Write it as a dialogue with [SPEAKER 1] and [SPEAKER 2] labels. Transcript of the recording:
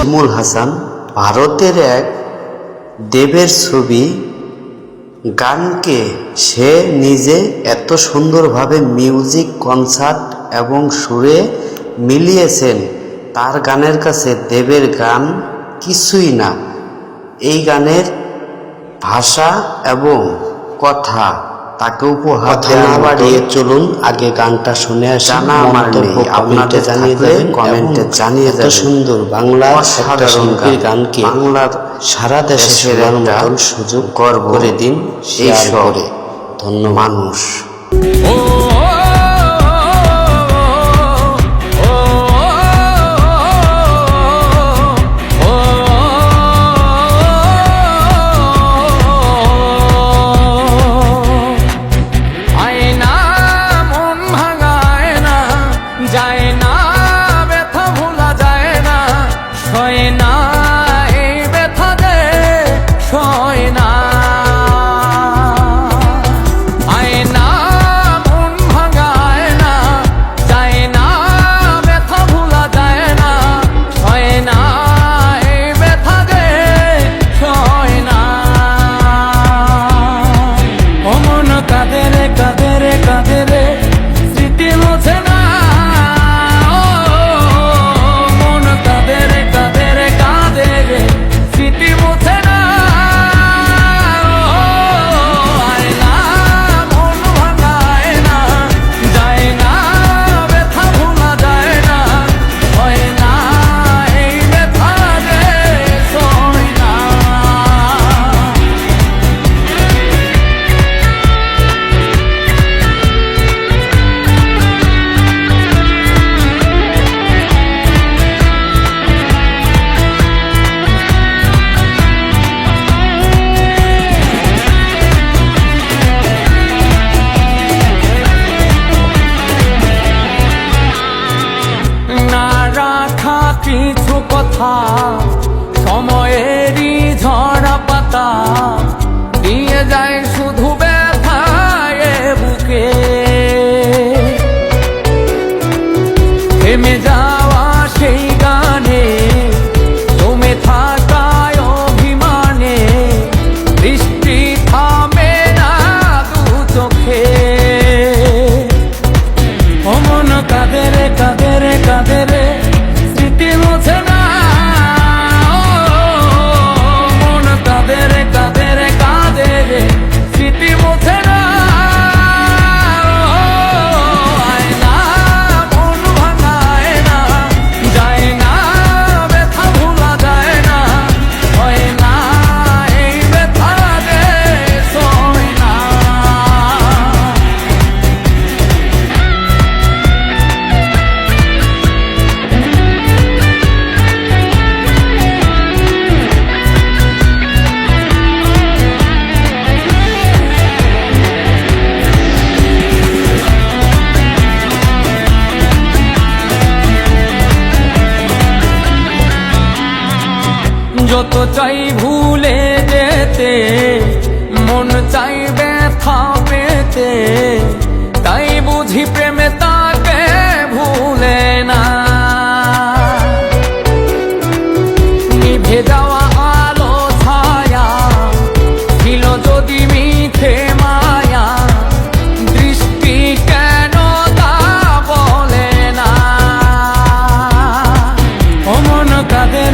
[SPEAKER 1] শিমুল হাসান ভারতের এক দেবের ছবি গানকে সে নিজে এত সুন্দরভাবে মিউজিক কনসার্ট এবং সুরে মিলিয়েছেন। তার গানের কাছে দেবের গান কিছুই না। এই গানের ভাষা এবং কথা তাকে উপহার না বাড়িয়ে চলুন আগে গানটা শুনে আসি। জানা আমার নেই, আপনাদের জানিয়ে দেবেন, কমেন্টে জানিয়ে দেবেন। সুন্দর বাংলা সাধারণ গানকে বাংলার সারা দেশে শোনার মতন সুযোগ গর্ব করে দিন এই শহরে। ধন্যবাদ মানুষ।
[SPEAKER 2] যায় না ব্যথা ভোলা যায় না, সয় না এই ব্যথা দে সয় না। আয় না মন ভাঙায় না, যায় না ব্যথা ভোলা যায় না, সয় না এই ব্যথা দে সয় না। অমন কাঁদে কাঁদে কাঁদে স্মৃতি মোছে না, কিছু কথা সময়েরই ঝরা পাতা দিয়ে যায় শুধু ব্যথায় বুকে। থেমে যাওয়া সেই গানে জমে থাকায় অভিমানে বৃষ্টি থামে না দু চোখে। অমন কাঁদে কাঁদে স্মৃতি মোছে না, মন কাঁদে কাঁদে স্মৃতি মোছে না। আয় না মন ভাঙায় না, যায় না ব্যথা ভোলা যায় না, হয় না এই ব্যথা দে সয় না। যত চাই ভুলে যেতে, মন চাই ব্যথা পেতে, তাই বুঝি প্রেমে তাকে ভুলে না। নিভে যাওয়া আলো ছায়া ছিল যদি মিথ্যে মায়া, দৃষ্টি কেন তা বলে না। অমন কাঁদে